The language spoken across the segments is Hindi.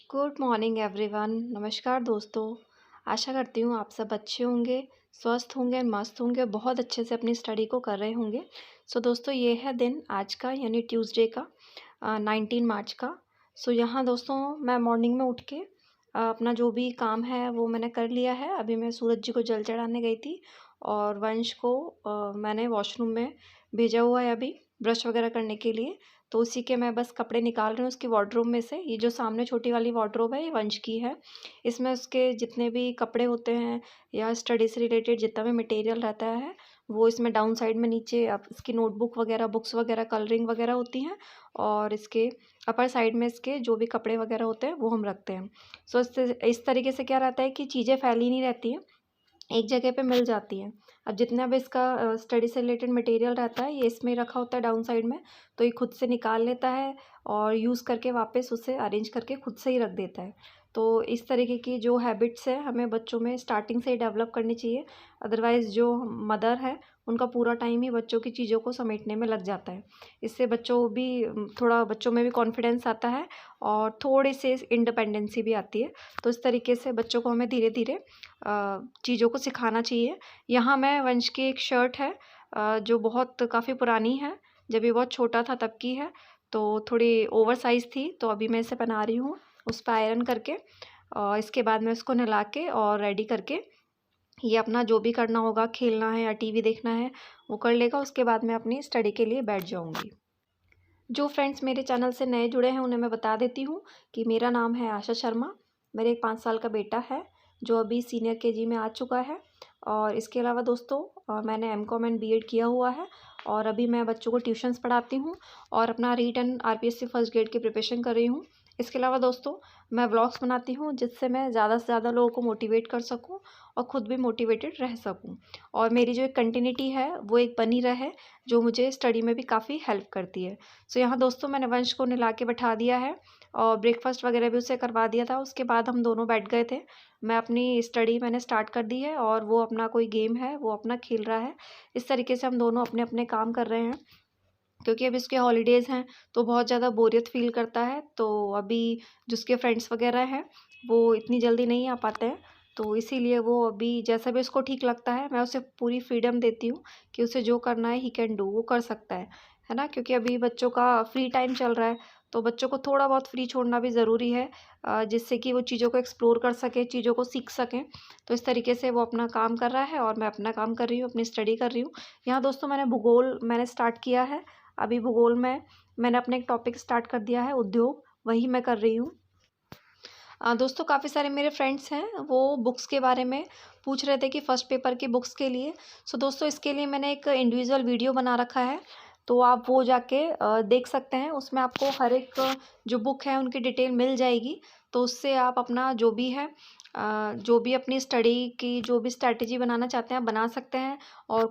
Good morning everyone. नमस्कार दोस्तों। आशा करती हूँ आप सब अच्छे होंगे, स्वस्थ होंगे, मस्त होंगे, बहुत अच्छे से अपनी स्टडी को कर रहे होंगे। सो दोस्तों, ये है दिन आज का यानी ट्यूसडे का 19 मार्च का। सो यहाँ दोस्तों मैं मॉर्निंग में उठ के अपना जो भी काम है वो मैंने कर लिया है। अभी मैं सूरज जी को जल चढ़ाने गई थी और वंश को मैंने वॉशरूम में भेजा हुआ है अभी ब्रश वगैरह करने के लिए। तो उसी के मैं बस कपड़े निकाल रही हूँ उसकी वार्डरोब में से। ये जो सामने छोटी वाली वार्डरोब है ये वंश की है। इसमें उसके जितने भी कपड़े होते हैं या स्टडी से रिलेटेड जितना भी मटेरियल रहता है वो इसमें डाउन साइड में नीचे अब इसकी नोटबुक वगैरह, बुक्स वगैरह, कलरिंग वगैरह होती हैं। और इसके अपर साइड में इसके जो भी कपड़े वगैरह होते हैं वो हम रखते हैं। सो इस तरीके से क्या रहता है कि चीज़ें फैली नहीं रहती हैं, एक जगह पे मिल जाती हैं। अब जितना भी इसका स्टडी से रिलेटेड मटेरियल रहता है ये इसमें रखा होता है डाउन साइड में, तो ये खुद से निकाल लेता है और यूज़ करके वापस उसे अरेंज करके खुद से ही रख देता है। तो इस तरीके की जो हैबिट्स है हमें बच्चों में स्टार्टिंग से ही डेवलप करनी चाहिए। अदरवाइज़ जो मदर है उनका पूरा टाइम ही बच्चों की चीज़ों को समेटने में लग जाता है। इससे बच्चों भी थोड़ा बच्चों में भी कॉन्फिडेंस आता है और थोड़ी सी इंडिपेंडेंसी भी आती है। तो इस तरीके से बच्चों को हमें धीरे धीरे चीज़ों को सिखाना चाहिए। यहाँ मैं वंश की एक शर्ट है जो बहुत काफ़ी पुरानी है, जब ये बहुत छोटा था तब की है, तो थोड़ी ओवर साइज़ थी, तो अभी मैं इसे पहना रही हूँ उस पर आयरन करके। और इसके बाद मैं इसको नहला के और रेडी करके ये अपना जो भी करना होगा, खेलना है या टीवी देखना है वो कर लेगा। उसके बाद मैं अपनी स्टडी के लिए बैठ जाऊँगी। जो फ्रेंड्स मेरे चैनल से नए जुड़े हैं उन्हें मैं बता देती हूँ कि मेरा नाम है आशा शर्मा। मेरे एक 5 साल का बेटा है जो अभी सीनियर केजी में आ चुका है। और इसके अलावा दोस्तों मैंने एमकॉम एंड बीएड किया हुआ है और अभी मैं बच्चों को ट्यूशन्स पढ़ाती हूँ और अपना REET and RPSC first grade की प्रिपरेशन कर रही हूँ। इसके अलावा दोस्तों मैं व्लॉग्स बनाती हूँ जिससे मैं ज़्यादा से ज़्यादा लोगों को मोटिवेट कर सकूँ और ख़ुद भी मोटिवेटेड रह सकूँ। और मेरी जो एक कंटिन्यूटी है वो एक बनी रहे जो मुझे स्टडी में भी काफ़ी हेल्प करती है। सो यहाँ दोस्तों मैंने वंश को नहला के बैठा दिया है और ब्रेकफास्ट वगैरह भी उसे करवा दिया था। उसके बाद हम दोनों बैठ गए थे। मैं अपनी स्टडी मैंने स्टार्ट कर दी है और वो अपना कोई गेम है वो अपना खेल रहा है। इस तरीके से हम दोनों अपने अपने काम कर रहे हैं क्योंकि अब इसके हॉलीडेज़ हैं तो बहुत ज़्यादा बोरियत फ़ील करता है। तो अभी जिसके फ्रेंड्स वगैरह हैं वो इतनी जल्दी नहीं आ पाते हैं, तो इसीलिए वो अभी जैसा भी उसको ठीक लगता है मैं उसे पूरी फ्रीडम देती हूँ कि उसे जो करना है ही कैन डू, वो कर सकता है ना। क्योंकि अभी बच्चों का फ्री टाइम चल रहा है तो बच्चों को थोड़ा बहुत फ्री छोड़ना भी ज़रूरी है जिससे कि वो चीज़ों को एक्सप्लोर कर सकें, चीज़ों को सीख सकें। तो इस तरीके से वो अपना काम कर रहा है और मैं अपना काम कर रही हूँ, अपनी स्टडी कर रही हूँ। यहाँ दोस्तों मैंने भूगोल मैंने स्टार्ट किया है। अभी भूगोल में मैंने अपना एक टॉपिक स्टार्ट कर दिया है, उद्योग, वही मैं कर रही हूँ। दोस्तों काफ़ी सारे मेरे फ्रेंड्स हैं वो बुक्स के बारे में पूछ रहे थे कि फ़र्स्ट पेपर की बुक्स के लिए। सो दोस्तों इसके लिए मैंने एक इंडिविजुअल वीडियो बना रखा है, तो आप वो जाके देख सकते हैं। उसमें आपको हर एक जो बुक है उनकी डिटेल मिल जाएगी। तो उससे आप अपना जो भी है जो भी अपनी स्टडी की जो भी स्ट्रैटेजी बनाना चाहते हैं आप बना सकते हैं। और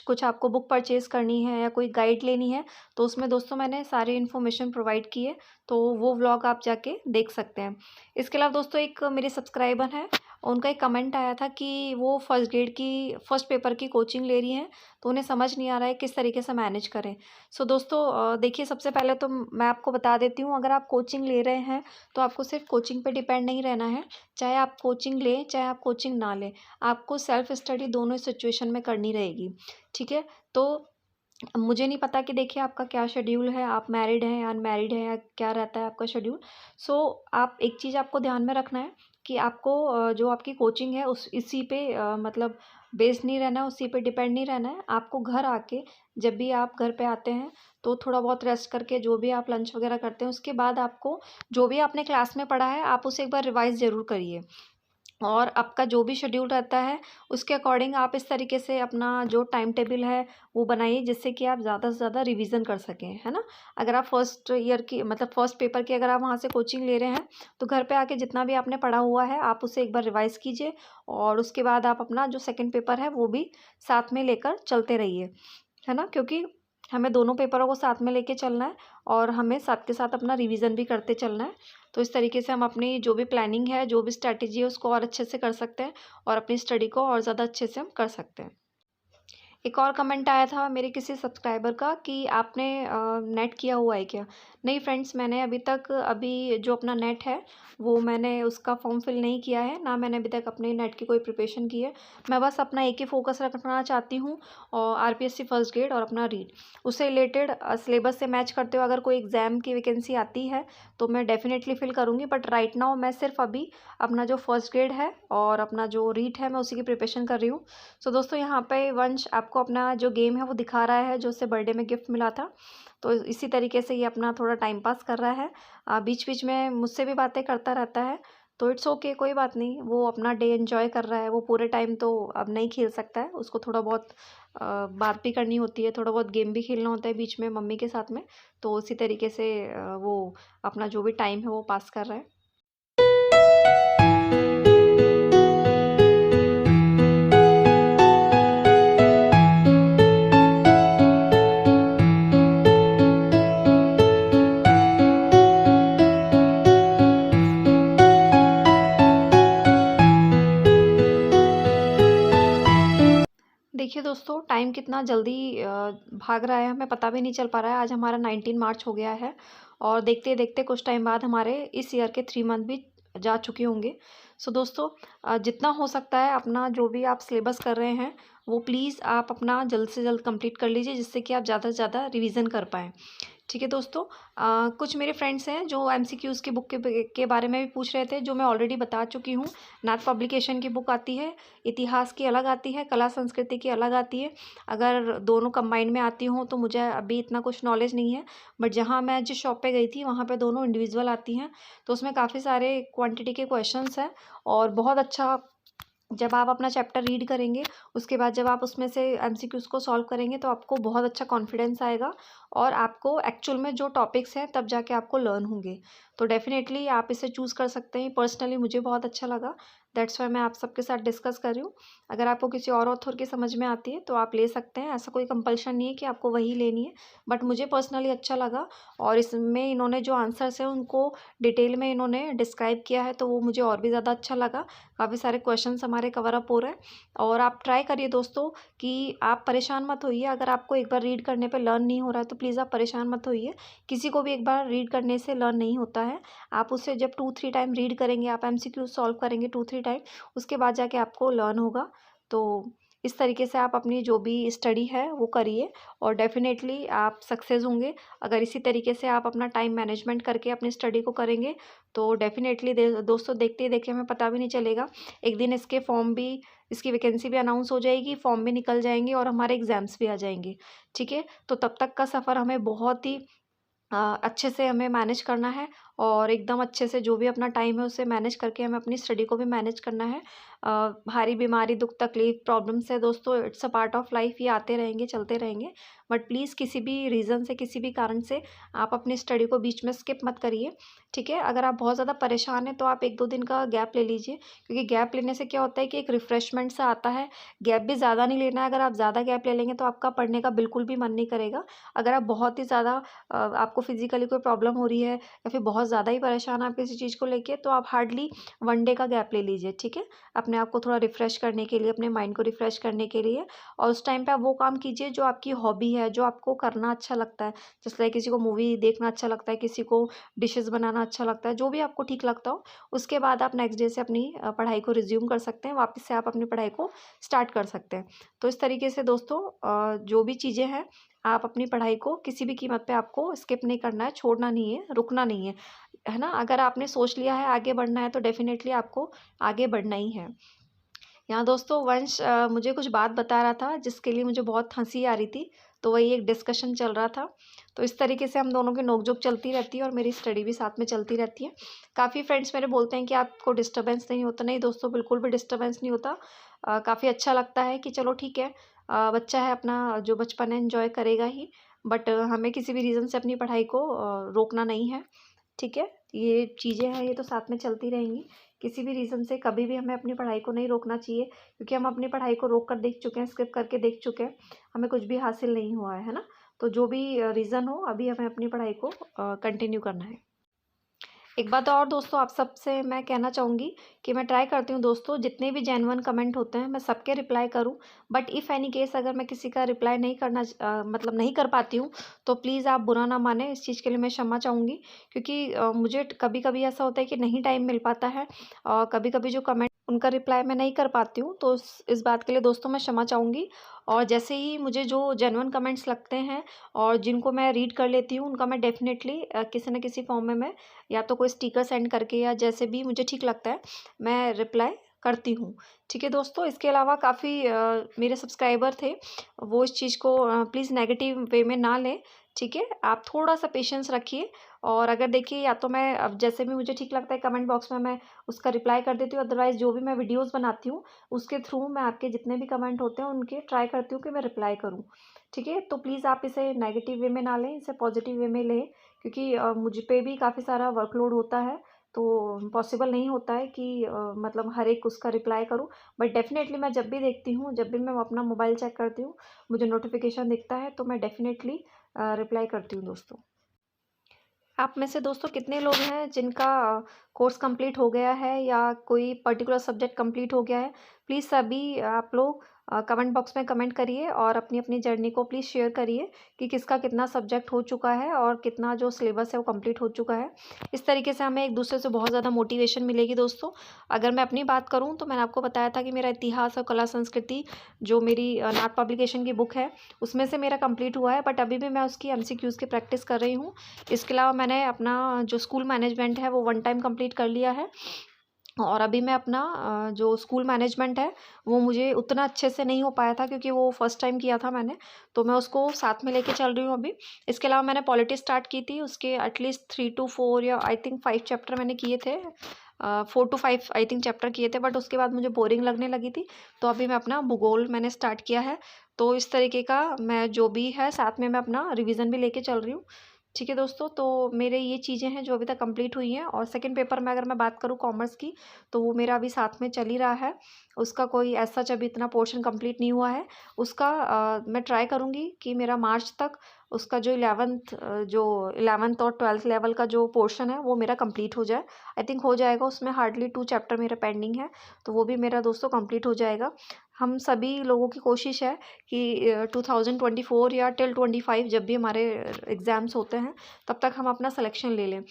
कुछ आपको बुक परचेज़ करनी है या कोई गाइड लेनी है तो उसमें दोस्तों मैंने सारी इन्फॉर्मेशन प्रोवाइड की है, तो वो व्लॉग आप जाके देख सकते हैं। इसके अलावा दोस्तों एक मेरे सब्सक्राइबर हैं, उनका एक कमेंट आया था कि वो फर्स्ट ग्रेड की फर्स्ट पेपर की कोचिंग ले रही हैं तो उन्हें समझ नहीं आ रहा है किस तरीके से मैनेज करें। सो दोस्तों देखिए सबसे पहले तो मैं आपको बता देती हूँ, अगर आप कोचिंग ले रहे हैं तो आपको सिर्फ कोचिंग पे डिपेंड नहीं रहना है। चाहे आप कोचिंग लें चाहे आप कोचिंग ना लें, आपको सेल्फ स्टडी दोनों सिचुएशन में करनी रहेगी, ठीक है। तो मुझे नहीं पता कि देखिए आपका क्या शेड्यूल है, आप मैरिड हैं या अनमैरिड हैं या क्या रहता है आपका शेड्यूल। सो आप एक चीज़ आपको ध्यान में रखना है कि आपको जो आपकी कोचिंग है उस इसी पे मतलब बेस्ड नहीं रहना है, उसी पे डिपेंड नहीं रहना है। आपको घर आके जब भी आप घर पे आते हैं तो थोड़ा बहुत रेस्ट करके जो भी आप लंच वगैरह करते हैं उसके बाद आपको जो भी आपने क्लास में पढ़ा है आप उसे एक बार रिवाइज़ ज़रूर करिए। और आपका जो भी शेड्यूल रहता है उसके अकॉर्डिंग आप इस तरीके से अपना जो टाइम टेबल है वो बनाइए जिससे कि आप ज़्यादा से ज़्यादा रिवीजन कर सकें, है ना। अगर आप फर्स्ट ईयर की मतलब फर्स्ट पेपर की अगर आप वहाँ से कोचिंग ले रहे हैं तो घर पे आके जितना भी आपने पढ़ा हुआ है आप उसे एक बार रिवाइज़ कीजिए और उसके बाद आप अपना जो सेकंड पेपर है वो भी साथ में लेकर चलते रहिए, है ना। क्योंकि हमें दोनों पेपरों को साथ में लेके चलना है और हमें साथ के साथ अपना रिवीजन भी करते चलना है। तो इस तरीके से हम अपनी जो भी प्लानिंग है, जो भी स्ट्रैटेजी है उसको और अच्छे से कर सकते हैं और अपनी स्टडी को और ज़्यादा अच्छे से हम कर सकते हैं। एक और कमेंट आया था मेरे किसी सब्सक्राइबर का कि आपने नेट किया हुआ है क्या? नहीं फ्रेंड्स, मैंने अभी जो अपना नेट है वो मैंने उसका फॉर्म फिल नहीं किया है, ना मैंने अभी तक अपने नेट की कोई प्रिपरेशन की है। मैं बस अपना एक ही फ़ोकस रखना चाहती हूँ और आरपीएससी फर्स्ट ग्रेड और अपना रीड। उससे रिलेटेड सिलेबस से मैच करते हुए अगर कोई एग्ज़ाम की वैकेंसी आती है तो मैं डेफ़िनेटली फिल करूँगी। बट राइट नाउ मैं सिर्फ़ अभी अपना जो फर्स्ट ग्रेड है और अपना जो रीड है मैं उसी की प्रिपरेशन कर रही हूँ। सो दोस्तों, यहाँ पे वंश आपको अपना जो गेम है वो दिखा रहा है जो उसे बर्थडे में गिफ्ट मिला था। तो इसी तरीके से ये अपना थोड़ा टाइम पास कर रहा है। बीच-बीच में मुझसे भी बातें करता रहता है, तो इट्स ओके, कोई बात नहीं। वो अपना डे एन्जॉय कर रहा है, वो पूरे टाइम तो अब नहीं खेल सकता है। उसको थोड़ा बहुत बात भी करनी होती है, थोड़ा बहुत गेम भी खेलना होता है बीच में मम्मी के साथ में। तो उसी तरीके से वो अपना जो भी टाइम है वो पास कर रहा है। देखिए दोस्तों, टाइम कितना जल्दी भाग रहा है, हमें पता भी नहीं चल पा रहा है। आज हमारा 19 मार्च हो गया है और देखते-देखते कुछ टाइम बाद हमारे इस ईयर के 3 मंथ भी जा चुके होंगे। सो दोस्तों, जितना हो सकता है अपना जो भी आप सिलेबस कर रहे हैं, वो प्लीज़ आप अपना जल्द से जल्द कंप्लीट कर लीजिए, जिससे कि आप ज़्यादा से ज़्यादा रिवीज़न कर पाएँ। ठीक है दोस्तों, कुछ मेरे फ्रेंड्स हैं जो एमसीक्यूज़ की बुक के बारे में भी पूछ रहे थे, जो मैं ऑलरेडी बता चुकी हूँ। नाथ पब्लिकेशन की बुक आती है, इतिहास की अलग आती है, कला संस्कृति की अलग आती है। अगर दोनों कंबाइंड में आती हों तो मुझे अभी इतना कुछ नॉलेज नहीं है, बट जहाँ मैं जिस शॉप पे गई थी वहाँ पे दोनों इंडिविजुअल आती हैं। तो उसमें काफ़ी सारे क्वांटिटी के क्वेश्चंस हैं और बहुत अच्छा, जब आप अपना चैप्टर रीड करेंगे, उसके बाद जब आप उसमें से एमसीक्यूज़ को सॉल्व करेंगे तो आपको बहुत अच्छा कॉन्फिडेंस आएगा और आपको एक्चुअल में जो टॉपिक्स हैं तब जाके आपको लर्न होंगे। तो डेफ़िनेटली आप इसे चूज़ कर सकते हैं। पर्सनली मुझे बहुत अच्छा लगा, दैट्स व्हाई मैं आप सबके साथ डिस्कस कर रही हूँ। अगर आपको किसी और ऑथर की समझ में आती है तो आप ले सकते हैं, ऐसा कोई कंपल्शन नहीं है कि आपको वही लेनी है। बट मुझे पर्सनली अच्छा लगा और इसमें इन्होंने जो आंसर्स हैं उनको डिटेल में इन्होंने डिस्क्राइब किया है, तो वो मुझे और भी ज़्यादा अच्छा लगा। काफ़ी सारे क्वेश्चंस हमारे कवर अप हो रहे हैं और आप ट्राई करिए दोस्तों कि आप परेशान मत होइए। अगर आपको एक बार रीड करने पे लर्न नहीं हो रहा है तो प्लीज़ आप परेशान मत होइए। किसी को भी एक बार रीड करने से लर्न नहीं होता है। आप उसे जब 2-3 टाइम रीड करेंगे, आप एमसीक्यू सॉल्व करेंगे 2-3 टाइम, उसके बाद जाके आपको लर्न होगा। तो इस तरीके से आप अपनी जो भी स्टडी है वो करिए और डेफ़िनेटली आप सक्सेस होंगे। अगर इसी तरीके से आप अपना टाइम मैनेजमेंट करके अपनी स्टडी को करेंगे तो डेफ़िनेटली दोस्तों, देखते ही देखते हमें पता भी नहीं चलेगा। एक दिन इसकी वैकेंसी भी अनाउंस हो जाएगी, फॉर्म भी निकल जाएँगे और हमारे एग्ज़ाम्स भी आ जाएँगे। ठीक है? तो तब तक का सफ़र हमें बहुत ही अच्छे से हमें मैनेज करना है और एकदम अच्छे से जो भी अपना टाइम है उसे मैनेज करके हमें अपनी स्टडी को भी मैनेज करना है। भारी बीमारी, दुःख तकलीफ़, प्रॉब्लम्स है दोस्तों, it's a part of life, ये आते रहेंगे, चलते रहेंगे। बट प्लीज़ किसी भी रीज़न से, किसी भी कारण से आप अपनी स्टडी को बीच में स्किप मत करिए। ठीक है? अगर आप बहुत ज़्यादा परेशान हैं तो आप 1-2 दिन का गैप ले लीजिए, क्योंकि गैप लेने से क्या होता है कि एक रिफ्रेशमेंट सा आता है। गैप भी ज़्यादा नहीं लेना है, अगर आप ज़्यादा गैप ले लेंगे तो आपका पढ़ने का बिल्कुल भी मन नहीं करेगा। अगर आप बहुत ही ज़्यादा आपको फिज़िकली कोई प्रॉब्लम हो रही है या फिर बहुत ज़्यादा ही परेशान हैं आप किसी चीज़ को लेके, तो आप हार्डली 1 डे का गैप ले लीजिए, ठीक है? अपने आप को थोड़ा रिफ़्रेश करने के लिए, अपने माइंड को रिफ़्रेश करने के लिए, और उस टाइम पे आप वो काम कीजिए जो आपकी हॉबी है, जो आपको करना अच्छा लगता है। जैसे लाइक किसी को मूवी देखना अच्छा लगता है, किसी को डिशेज़ बनाना अच्छा लगता है, जो भी आपको ठीक लगता हो, उसके बाद आप नेक्स्ट डे से अपनी पढ़ाई को रिज़्यूम कर सकते हैं, वापस से आप अपनी पढ़ाई को स्टार्ट कर सकते हैं। तो इस तरीके से दोस्तों, जो भी चीज़ें हैं, आप अपनी पढ़ाई को किसी भी कीमत पे आपको स्किप नहीं करना है, छोड़ना नहीं है, रुकना नहीं है ना? अगर आपने सोच लिया है आगे बढ़ना है तो डेफ़िनेटली आपको आगे बढ़ना ही है। यहाँ दोस्तों, वंश मुझे कुछ बात बता रहा था जिसके लिए मुझे बहुत हँसी आ रही थी, तो वही एक डिस्कशन चल रहा था। तो इस तरीके से हम दोनों की नोक-झोंक चलती रहती है और मेरी स्टडी भी साथ में चलती रहती है। काफ़ी फ्रेंड्स मेरे बोलते हैं कि आपको डिस्टर्बेंस नहीं होता। नहीं दोस्तों, बिल्कुल भी डिस्टर्बेंस नहीं होता। काफ़ी अच्छा लगता है कि चलो ठीक है, बच्चा है अपना, जो बचपन है एन्जॉय करेगा ही, बट हमें किसी भी रीज़न से अपनी पढ़ाई को रोकना नहीं है। ठीक है? ये चीज़ें हैं, ये तो साथ में चलती रहेंगी। किसी भी रीज़न से कभी भी हमें अपनी पढ़ाई को नहीं रोकना चाहिए, क्योंकि हम अपनी पढ़ाई को रोक कर देख चुके हैं, स्किप करके देख चुके हैं, हमें कुछ भी हासिल नहीं हुआ है ना? तो जो भी रीज़न हो, अभी हमें अपनी पढ़ाई को कंटिन्यू करना है। एक बात और दोस्तों आप सबसे मैं कहना चाहूँगी कि मैं ट्राई करती हूँ दोस्तों, जितने भी जेन्युइन कमेंट होते हैं मैं सबके रिप्लाई करूँ। बट इफ़ एनी केस अगर मैं किसी का रिप्लाई नहीं मतलब नहीं कर पाती हूँ, तो प्लीज़ आप बुरा ना मानें, इस चीज़ के लिए मैं क्षमा चाहूँगी। क्योंकि मुझे कभी-कभी ऐसा होता है कि नहीं टाइम मिल पाता है और कभी-कभी जो कमेंट उनका रिप्लाई मैं नहीं कर पाती हूँ, तो इस बात के लिए दोस्तों मैं क्षमा चाहूँगी। और जैसे ही मुझे जो जेन्युइन कमेंट्स लगते हैं और जिनको मैं रीड कर लेती हूँ, उनका मैं डेफ़िनेटली किसी न किसी फ़ॉर्म में मैं या तो कोई स्टिकर सेंड करके या जैसे भी मुझे ठीक लगता है, मैं रिप्लाई करती हूँ। ठीक है दोस्तों, इसके अलावा काफ़ी मेरे सब्सक्राइबर थे, वो इस चीज़ को प्लीज़ नेगेटिव वे में ना लें, ठीक है? आप थोड़ा-सा पेशेंस रखिए और अगर देखिए या तो मैं अब जैसे भी मुझे ठीक लगता है कमेंट बॉक्स में मैं उसका रिप्लाई कर देती हूँ, अदरवाइज़ जो भी मैं वीडियोज़ बनाती हूँ, उसके थ्रू मैं आपके जितने भी कमेंट होते हैं, उनके ट्राई करती हूँ कि मैं रिप्लाई करूँ। ठीक है? तो प्लीज़ आप इसे नेगेटिव वे में ना लें, इसे पॉज़िटिव वे में लें। क्योंकि मुझ पे भी काफ़ी सारा वर्कलोड होता है, तो पॉसिबल नहीं होता है कि मतलब हर एक उसका रिप्लाई करूँ। बट डेफ़िनेटली मैं जब भी देखती हूँ, जब भी मैं अपना मोबाइल चेक करती हूँ, मुझे नोटिफ़िकेशन दिखता है, तो मैं डेफ़िनेटली रिप्लाई करती हूँ दोस्तों। आप में से दोस्तों कितने लोग हैं जिनका कोर्स कंप्लीट हो गया है या कोई पर्टिकुलर सब्जेक्ट कंप्लीट हो गया है? प्लीज़ सभी आप लोग कमेंट बॉक्स में कमेंट करिए और अपनी-अपनी जर्नी को प्लीज़ शेयर करिए कि किसका कितना सब्जेक्ट हो चुका है और कितना जो सिलेबस है वो कंप्लीट हो चुका है। इस तरीके से हमें एक-दूसरे से बहुत ज़्यादा मोटिवेशन मिलेगी दोस्तों। अगर मैं अपनी बात करूँ तो मैंने आपको बताया था कि मेरा इतिहास और कला संस्कृति जो मेरी नाथ पब्लिकेशन की बुक है, उसमें से मेरा कंप्लीट हुआ है, बट अभी भी मैं उसकी एमसीक्यूज़ की प्रैक्टिस कर रही हूँ। इसके अलावा मैंने अपना जो स्कूल मैनेजमेंट है वो वन टाइम कंप्लीट कर लिया है और अभी मैं अपना जो स्कूल मैनेजमेंट है वो मुझे उतना अच्छे से नहीं हो पाया था क्योंकि वो फर्स्ट टाइम किया था मैंने, तो मैं उसको साथ में लेके चल रही हूँ अभी। इसके अलावा मैंने पॉलिटी स्टार्ट की थी, उसके एटलीस्ट 3 टू 4 या आई थिंक 5 चैप्टर मैंने किए थे। 4 टू 5 आई थिंक चैप्टर किए थे, बट उसके बाद मुझे बोरिंग लगने लगी थी, तो अभी मैं अपना भूगोल मैंने स्टार्ट किया है। तो इस तरीके का मैं जो भी है साथ में मैं अपना रिवीजन भी लेके चल रही हूँ। ठीक है दोस्तों, तो मेरे ये चीज़ें हैं जो अभी तक कंप्लीट हुई हैं और सेकंड पेपर में अगर मैं बात करूँ कॉमर्स की, तो वो मेरा अभी साथ में चल ही रहा है। उसका कोई एज़ सच अभी इतना पोर्शन कंप्लीट नहीं हुआ है। उसका मैं ट्राई करूँगी कि मेरा मार्च तक उसका जो 11th और 12th लेवल का जो पोर्शन है वो मेरा कंप्लीट हो जाए। आई थिंक हो जाएगा, उसमें हार्डली 2 चैप्टर मेरा पेंडिंग है, तो वो भी मेरा दोस्तों कंप्लीट हो जाएगा। हम सभी लोगों की कोशिश है कि 2024 या टिल 25 जब भी हमारे एग्ज़ाम्स होते हैं, तब तक हम अपना सिलेक्शन ले लें।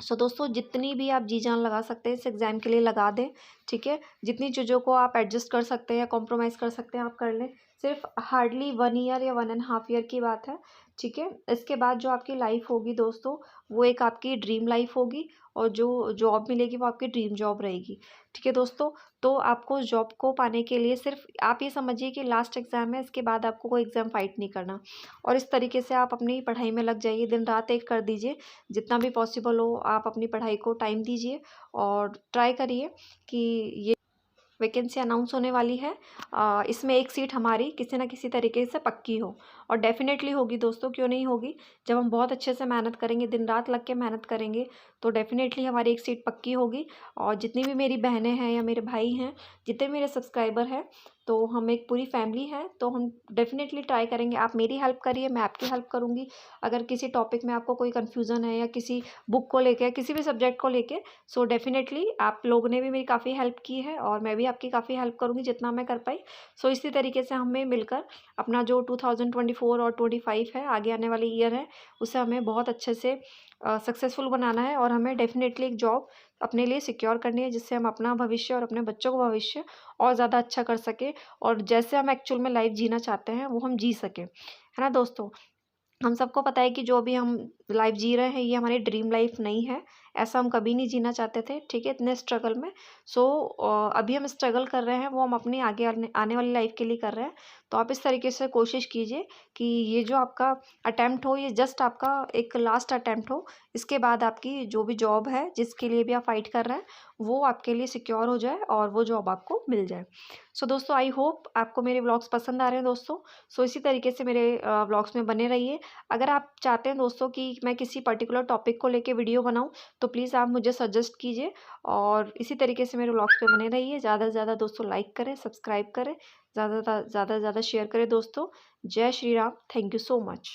सो दोस्तों जितनी भी आप जी-जान लगा सकते हैं इस एग्ज़ाम के लिए लगा दें, ठीक है? जितनी चीज़ों को आप एडजस्ट कर सकते हैं या कॉम्प्रोमाइज़ कर सकते हैं आप कर लें। सिर्फ़ हार्डली 1 ईयर या 1 एंड हाफ ईयर की बात है, ठीक है? इसके बाद जो आपकी लाइफ़ होगी दोस्तों, वो एक आपकी ड्रीम लाइफ़ होगी और जो जॉब मिलेगी वो आपकी ड्रीम जॉब रहेगी, ठीक है दोस्तों? तो आपको उस जॉब को पाने के लिए सिर्फ़ आप ये समझिए कि लास्ट एग्ज़ाम है, इसके बाद आपको कोई एग्ज़ाम फ़ाइट नहीं करना और इस तरीके से आप अपनी पढ़ाई में लग जाइए, दिन-रात एक कर दीजिए। जितना भी पॉसिबल हो आप अपनी पढ़ाई को टाइम दीजिए और ट्राई करिए कि ये वैकेंसी अनाउंस होने वाली है, इसमें एक सीट हमारी किसी न किसी तरीके से पक्की हो और डेफ़िनेटली होगी दोस्तों, क्यों नहीं होगी। जब हम बहुत अच्छे से मेहनत करेंगे, दिन रात लग के मेहनत करेंगे, तो डेफ़िनेटली हमारी एक सीट पक्की होगी और जितनी भी मेरी बहनें हैं या मेरे भाई हैं, जितने मेरे सब्सक्राइबर हैं, तो हम एक पूरी फैमिली है, तो हम डेफ़िनेटली ट्राई करेंगे। आप मेरी हेल्प करिए, मैं आपकी हेल्प करूँगी। अगर किसी टॉपिक में आपको कोई कन्फ्यूज़न है या किसी बुक को लेके या किसी भी सब्जेक्ट को लेके, सो डेफ़िनेटली आप लोगों ने भी मेरी काफ़ी हेल्प की है और मैं भी आपकी काफ़ी हेल्प करूँगी जितना मैं कर पाई। सो इसी तरीके से हमें मिलकर अपना जो 2024 और 25 है, आगे आने वाली ईयर है, उसे हमें बहुत अच्छे से सक्सेसफुल बनाना है और हमें डेफ़िनेटली एक जॉब अपने लिए सिक्योर करनी है, जिससे हम अपना भविष्य और अपने बच्चों का भविष्य और ज़्यादा अच्छा कर सकें और जैसे हम एक्चुअल में लाइफ़ जीना चाहते हैं, वो हम जी सकें। है ना दोस्तों? हम सबको पता है कि जो भी हम लाइफ जी रहे हैं ये हमारी ड्रीम लाइफ नहीं है, ऐसा हम कभी नहीं जीना चाहते थे, ठीक है? इतने स्ट्रगल में। सो अभी हम स्ट्रगल कर रहे हैं वो हम अपनी आगे आने आने वाली लाइफ के लिए कर रहे हैं। तो आप इस तरीके से कोशिश कीजिए कि ये जो आपका अटेम्प्ट हो ये जस्ट आपका एक लास्ट अटेम्प्ट हो। इसके बाद आपकी जो भी जॉब है जिसके लिए भी आप फाइट कर रहे हैं, वो आपके लिए सिक्योर हो जाए और वो जॉब आपको मिल जाए। सो दोस्तों आई होप आपको मेरे व्लॉग्स पसंद आ रहे हैं दोस्तों। सो इसी तरीके से मेरे व्लॉग्स में बने रहिए। अगर आप चाहते हैं दोस्तों कि मैं किसी पर्टिकुलर टॉपिक को लेके वीडियो बनाऊँ, तो प्लीज़ आप मुझे सजेस्ट कीजिए और इसी तरीके से मेरे व्लॉग्स पे बने रहिए। ज़्यादा से ज़्यादा दोस्तों लाइक करें, सब्सक्राइब करें, ज़्यादा से ज़्यादा शेयर करें दोस्तों। जय Shri Ram. Thank you so much.